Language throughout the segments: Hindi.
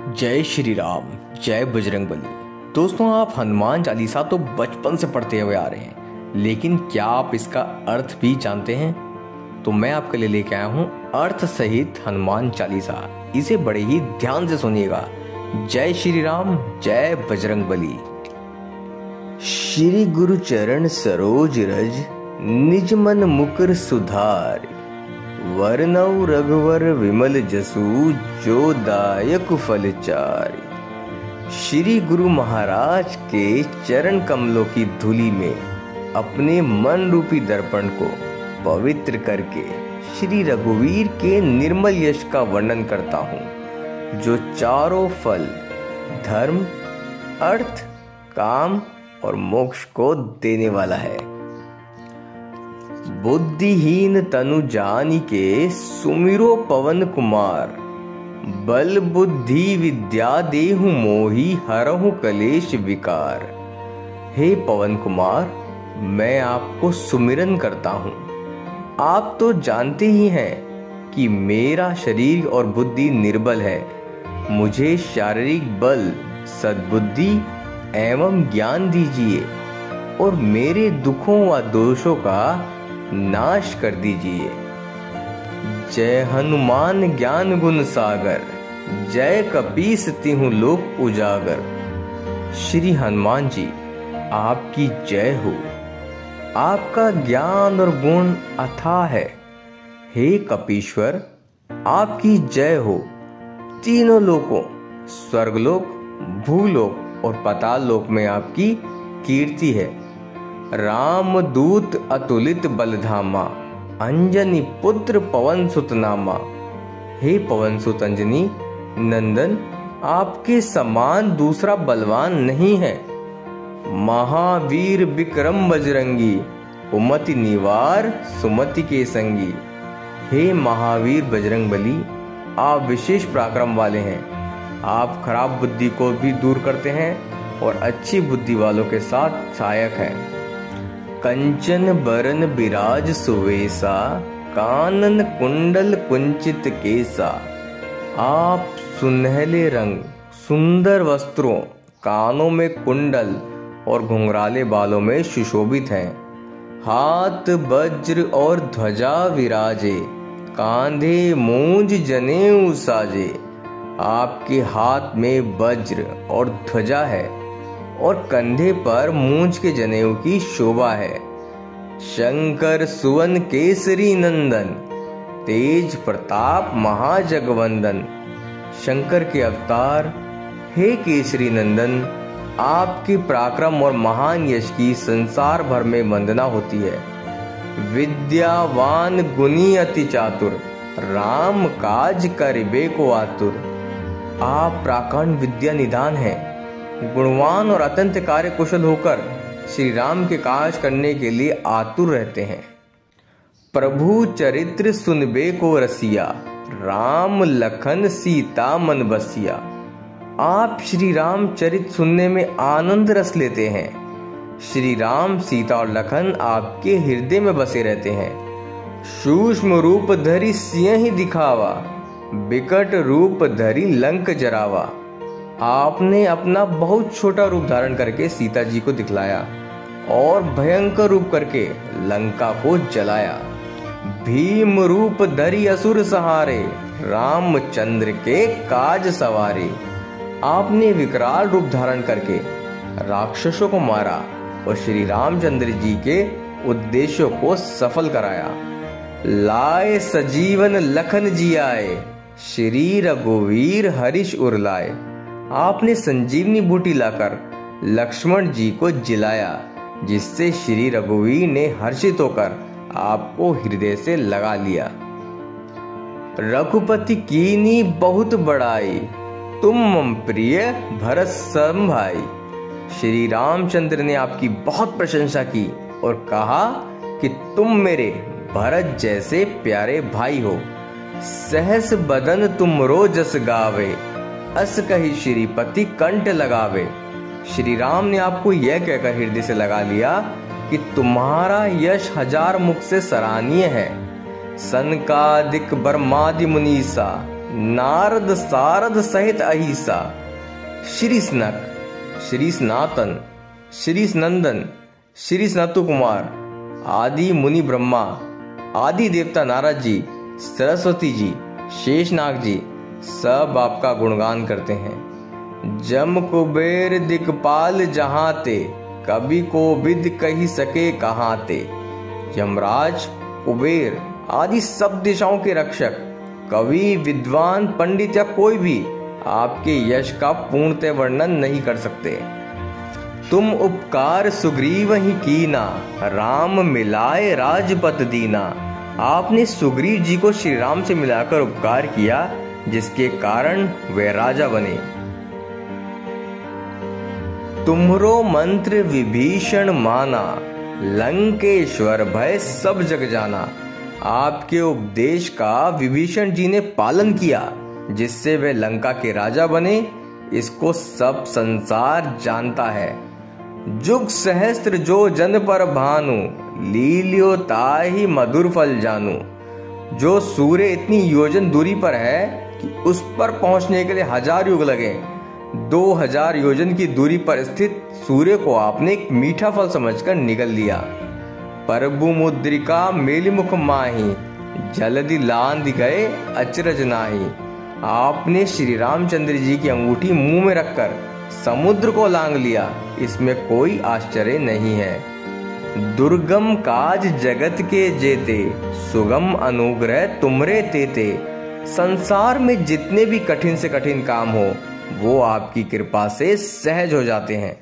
जय श्री राम, जय बजरंगबली। दोस्तों, आप हनुमान चालीसा तो बचपन से पढ़ते हुए आ रहे हैं, लेकिन क्या आप इसका अर्थ भी जानते हैं? तो मैं आपके लिए लेके आया हूं अर्थ सहित हनुमान चालीसा। इसे बड़े ही ध्यान से सुनिएगा। जय श्री राम, जय बजरंगबली। श्री गुरु चरण सरोज रज, निज मन मुकुर सुधार। वर्णौ रघुवर विमल जसु, जो दायक फल चारि। श्री गुरु महाराज के चरण कमलों की धूलि में अपने मन रूपी दर्पण को पवित्र करके श्री रघुवीर के निर्मल यश का वर्णन करता हूँ, जो चारों फल धर्म, अर्थ, काम और मोक्ष को देने वाला है। बुद्धिहीन तनु जानिके, सुमिरो पवन कुमार। बल बुद्धि विद्या देहु मोहि, हरहु कलेश विकार। हे पवन कुमार, मैं आपको सुमिरन करता हूँ। आप तो जानते ही हैं कि मेरा शरीर और बुद्धि निर्बल है। मुझे शारीरिक बल, सद्बुद्धि एवं ज्ञान दीजिए और मेरे दुखों व दोषों का नाश कर दीजिए। जय हनुमान ज्ञान गुण सागर, जय कपीस तिहुँ लोक उजागर। श्री हनुमान जी, आपकी जय हो। आपका ज्ञान और गुण अथाह है। हे कपीश्वर, आपकी जय हो। तीनों लोकों, स्वर्गलोक, भूलोक और पाताल लोक में आपकी कीर्ति है। राम दूत अतुलित बलधामा, अंजनी पुत्र पवन सुत नामा। हे पवन सुत अंजनी नंदन, आपके समान दूसरा बलवान नहीं है। महावीर विक्रम बजरंगी, कुमति निवार सुमति के संगी। हे महावीर बजरंगबली, आप विशेष पराक्रम वाले हैं। आप खराब बुद्धि को भी दूर करते हैं और अच्छी बुद्धि वालों के साथ सहायक हैं। कंचन बरन बिराज सुवेसा, कानन कुंडल कुंचित केसा। आप सुनहले रंग, सुंदर वस्त्रों, कानों में कुंडल और घुंघराले बालों में सुशोभित हैं। हाथ वज्र और ध्वजा विराजे, कांधे मूंज जनेऊ साजे। आपके हाथ में वज्र और ध्वजा है और कंधे पर मूंज के जनेऊ की शोभा है। शंकर सुवन केसरी नंदन, तेज प्रताप महाजगवंदन। शंकर के अवतार, हे केसरी नंदन, आपके पराक्रम और महान यश की संसार भर में वंदना होती है। विद्यावान गुणी अति चातुर, राम काज करिबे को आतुर। आप प्राकांड विद्या निदान हैं। गुणवान और अत्यंत कार्य कुशल होकर श्री राम के काज करने के लिए आतुर रहते हैं। प्रभु चरित्र सुनबे को रसिया, राम लखन सीता मन बसिया। आप श्री राम चरित सुनने में आनंद रस लेते हैं। श्री राम, सीता और लखन आपके हृदय में बसे रहते हैं। सूक्ष्म रूप धरि सिंह दिखावा, विकट रूप धरि लंक जरावा। आपने अपना बहुत छोटा रूप धारण करके सीता जी को दिखलाया और भयंकर रूप करके लंका को जलाया। भीम रूप धरि असुर सहारे, रामचंद्र के काज सवारे। आपने विकराल रूप धारण करके राक्षसों को मारा और श्री रामचंद्र जी के उद्देश्यों को सफल कराया। लाए सजीवन लखन जी आए, श्री रघुवीर हरिष उर लाए। आपने संजीवनी बूटी लाकर लक्ष्मण जी को जिलाया, जिससे श्री रघुवीर ने हर्षित होकर आपको हृदय से लगा लिया। रघुपति कीनी बहुत बड़ाई, तुम मम प्रिय भरत सम भाई। श्री रामचंद्र ने आपकी बहुत प्रशंसा की और कहा कि तुम मेरे भरत जैसे प्यारे भाई हो। सहस बदन तुम रो जस गावे, अस कही श्रीपति कंठ लगावे। श्री राम ने आपको यह कहकर हृदय से लगा लिया कि तुम्हारा यश हजार मुख से सराहनीय है। सनकादिक ब्रह्मादि मुनीसा, नारद सारद सहित अहिसा, श्री स्नक, श्री सनातन, श्री नंदन, श्री सनतु कुमार आदि मुनि ब्रह्मा, आदि देवता नारद जी, सरस्वती जी, शेषनाग जी सब आपका गुणगान करते हैं। जम कुबेर दिक्पाल जहां ते, कभी को विद कही सके कहां ते। यमराज, कुबेर आदि सब दिशाओं के रक्षक, कवि, विद्वान, पंडित या कोई भी आपके यश का पूर्णतः वर्णन नहीं कर सकते। तुम उपकार सुग्रीव ही कीना, राम मिलाए राजपत दीना। आपने सुग्रीव जी को श्री राम से मिलाकर उपकार किया, जिसके कारण वे राजा बने। तुम्हरो मंत्र विभीषण माना, लंकेश्वर भय सब जग जाना। आपके उपदेश का विभीषण जी ने पालन किया, जिससे वे लंका के राजा बने। इसको सब संसार जानता है। जुग सहस्त्र जो जन पर भानु, लील्यो ताहि मधुर फल जानू। जो सूर्य इतनी योजन दूरी पर है कि उस पर पहुंचने के लिए 1000 युग लगे, 2000 योजन की दूरी पर स्थित सूर्य को आपने एक मीठा फल समझकर निगल लिया। परबु मुद्रिका मेलिमुख माही, जल्दी लांद गए अचरज नाही। आपने श्री रामचंद्र जी की अंगूठी मुंह में रखकर समुद्र को लांग लिया, इसमें कोई आश्चर्य नहीं है। दुर्गम काज जगत के जेते, सुगम अनुग्रह तुमरे तेते। संसार में जितने भी कठिन से कठिन काम हो, वो आपकी कृपा से सहज हो जाते हैं।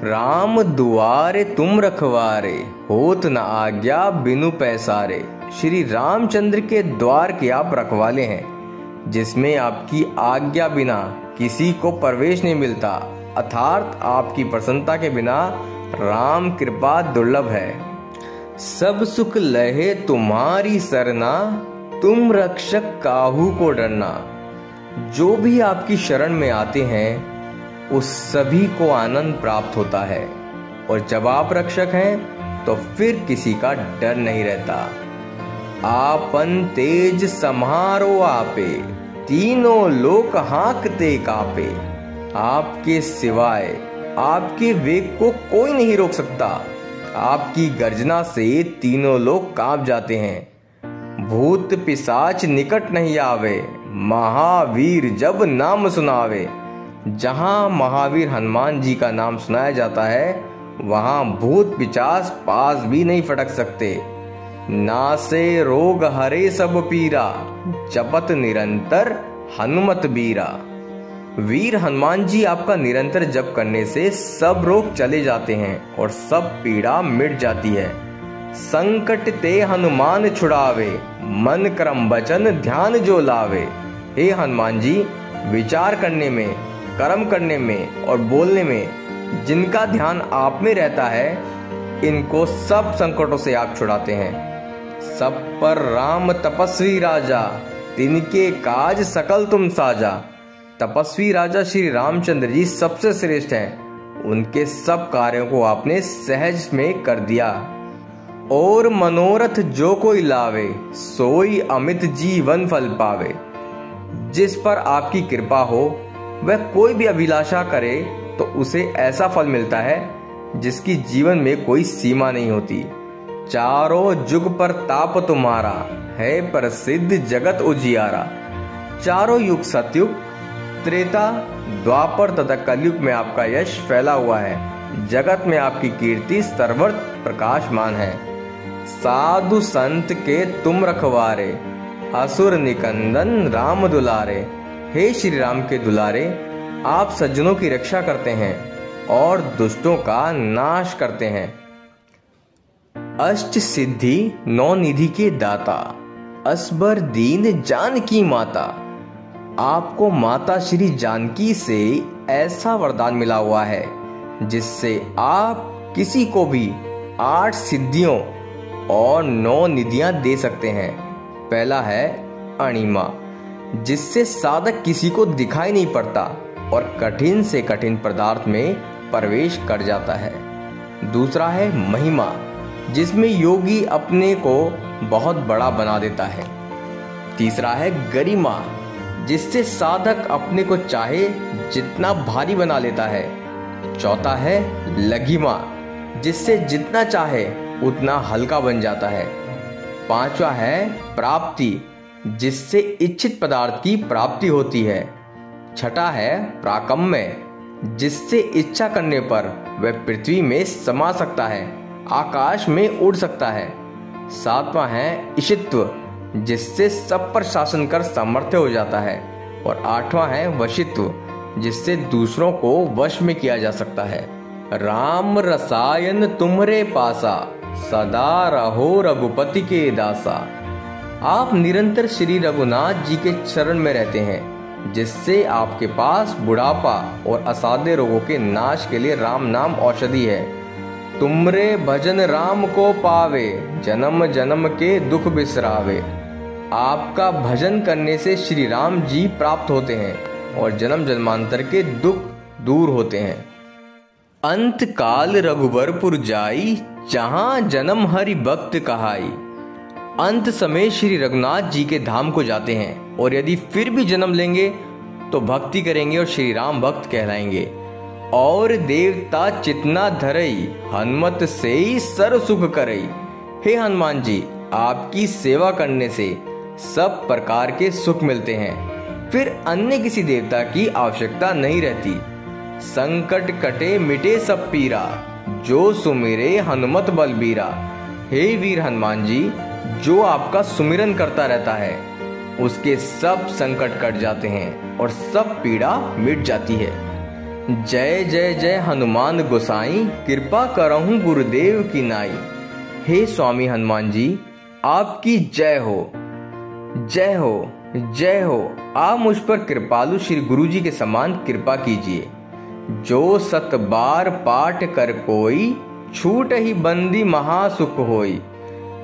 राम दुआरे तुम रखवारे, होत न आज्ञा बिनु पैसारे। श्री रामचंद्र के द्वार के आप रखवाले हैं, जिसमें आपकी आज्ञा बिना किसी को प्रवेश नहीं मिलता। अर्थात आपकी प्रसन्नता के बिना राम कृपा दुर्लभ है। सब सुख लहे तुम्हारी सरना, तुम रक्षक काहू को डरना। जो भी आपकी शरण में आते हैं, उस सभी को आनंद प्राप्त होता है। और जब आप रक्षक हैं, तो फिर किसी का डर नहीं रहता। आपन तेज सम्हारो आपे, तीनों लोक हाँकते कापे। आपके सिवाय आपके वेग को कोई नहीं रोक सकता। आपकी गर्जना से तीनों लोग कांप जाते हैं। भूत पिशाच निकट नहीं आवे, महावीर जब नाम सुनावे। जहां महावीर हनुमान जी का नाम सुनाया जाता है, वहां भूत पिशाच पास भी नहीं फटक सकते। नासे रोग हरे सब पीरा, जपत निरंतर हनुमत बीरा। वीर हनुमान जी आपका निरंतर जप करने से सब रोग चले जाते हैं और सब पीड़ा मिट जाती है। संकट ते हनुमान छुड़ावे, मन क्रम वचन ध्यान जो लावे। हे हनुमान जी, विचार करने में, कर्म करने में और बोलने में जिनका ध्यान आप में रहता है, इनको सब संकटों से आप छुड़ाते हैं। सब पर राम तपस्वी राजा, तिनके काज सकल तुम साजा। तपस्वी राजा श्री रामचंद्र जी सबसे श्रेष्ठ हैं। उनके सब कार्यों को आपने सहज में कर दिया। और मनोरथ जो कोई लावे, सोई अमित जीवन फल पावे। जिस पर आपकी कृपा हो, वह कोई भी अभिलाषा करे तो उसे ऐसा फल मिलता है जिसकी जीवन में कोई सीमा नहीं होती। चारों जुग पर ताप तुम्हारा, है प्रसिद्ध जगत उजियारा। चारों युग सतयुग, त्रेता, द्वापर तथा कलयुग में आपका यश फैला हुआ है। जगत में आपकी कीर्ति सर्वत्र प्रकाशमान है। साधु संत के तुम रखवारे, असुर निकंदन राम दुलारे। हे श्री राम के दुलारे, आप सज्जनों की रक्षा करते हैं और दुष्टों का नाश करते हैं। अष्ट सिद्धि नौ निधि के दाता, असबर दीन जानकी माता। आपको माता श्री जानकी से ऐसा वरदान मिला हुआ है, जिससे आप किसी को भी 8 सिद्धियों और 9 निधियां दे सकते हैं। पहला है अणिमा, जिससे साधक किसी को दिखाई नहीं पड़ता और कठिन से कठिन पदार्थ में प्रवेश कर जाता है। दूसरा है महिमा, जिसमें योगी अपने को बहुत बड़ा बना देता है। तीसरा है गरिमा, जिससे साधक अपने को चाहे जितना भारी बना लेता है। चौथा है लघिमा, जिससे जितना चाहे उतना हल्का बन जाता है। पांचवा है प्राप्ति, जिससे इच्छित पदार्थ की प्राप्ति होती है। छठा है प्राकम्य, जिससे इच्छा करने पर वह पृथ्वी में समा सकता है, आकाश में उड़ सकता है। सातवां है ईशित्व, जिससे सब पर शासन कर सामर्थ्य हो जाता है। और आठवां है वशित्व, जिससे दूसरों को वश में किया जा सकता है। राम रसायन तुम्हरे पासा, सदा रहो रघुपति के दासा। आप निरंतर श्री रघुनाथ जी के शरण में रहते हैं, जिससे आपके पास बुढ़ापा और असाध्य रोगों के नाश के लिए राम नाम औषधि है। तुमरे भजन राम को पावे, जन्म जन्म के दुख बिसरावे। आपका भजन करने से श्री राम जी प्राप्त होते हैं और जन्म जन्मांतर के दुख दूर होते हैं। अंत काल रघुबरपुर जाई, जहां जन्म हरि भक्त कहाई। अंत समय श्री रघुनाथ जी के धाम को जाते हैं और यदि फिर भी जन्म लेंगे तो भक्ति करेंगे और श्री राम भक्त कहलाएंगे। और देवता चितना धरई, हनुमत से ही सर्व सुख करई। हे हनुमान जी, आपकी सेवा करने से सब प्रकार के सुख मिलते हैं, फिर अन्य किसी देवता की आवश्यकता नहीं रहती। संकट कटे मिटे सब पीरा, जो सुमिरे हनुमत बलबीरा। हे वीर हनुमान जी, जो आपका सुमिरन करता रहता है उसके सब संकट कट जाते हैं और सब पीड़ा मिट जाती है। जय जय जय हनुमान गोसाई, कृपा करहूं गुरुदेव की नाई। हे स्वामी हनुमान जी, आपकी जय हो, जय हो, जय हो। आप मुझ पर कृपालु श्री गुरु जी के समान कृपा कीजिए। जो 7 बार पाठ कर कोई, छूट ही बंदी महासुख होई।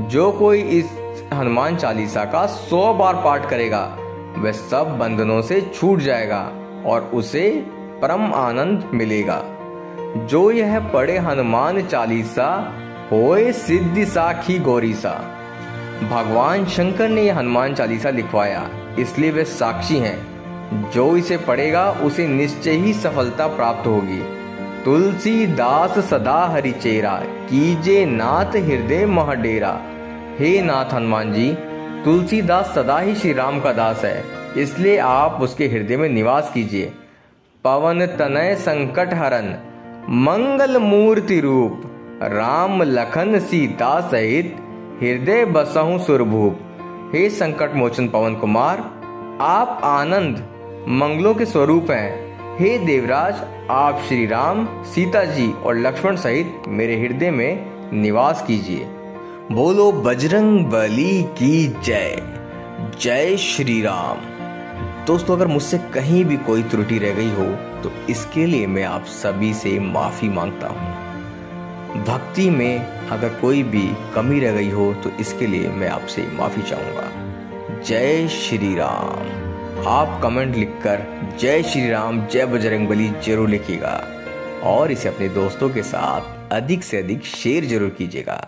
जो कोई इस हनुमान चालीसा का 100 बार पाठ करेगा वह सब बंधनों से छूट जाएगा और उसे परम आनंद मिलेगा। जो यह पढ़े हनुमान चालीसा, होए सिद्धि साखी गौरीसा। भगवान शंकर ने यह हनुमान चालीसा लिखवाया, इसलिए वे साक्षी हैं। जो इसे पढ़ेगा उसे निश्चय ही सफलता प्राप्त होगी। तुलसीदास सदा हरिचेरा, कीजे नाथ हृदय मह डेरा। हे नाथ हनुमान जी, तुलसीदास सदा ही श्री राम का दास है, इसलिए आप उसके हृदय में निवास कीजिए। पवन तनय संकट हरन, मंगल मूर्ति रूप। राम लखन सीता सहित, हृदय बसहु सुरभूप। हे संकट मोचन पवन कुमार, आप आनंद मंगलों के स्वरूप हैं। हे देवराज, आप श्री राम, सीता जी और लक्ष्मण सहित मेरे हृदय में निवास कीजिए। बोलो बजरंग बली की जय। जय श्री राम। दोस्तों, अगर मुझसे कहीं भी कोई त्रुटि रह गई हो तो इसके लिए मैं आप सभी से माफी मांगता हूँ। भक्ति में अगर कोई भी कमी रह गई हो तो इसके लिए मैं आपसे माफी चाहूंगा। जय श्री राम। आप कमेंट लिखकर जय श्री राम, जय बजरंगबली जरूर लिखिएगा और इसे अपने दोस्तों के साथ अधिक से अधिक शेयर जरूर कीजिएगा।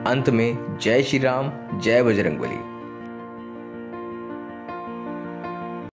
अंत में जय श्री राम, जय बजरंगबली।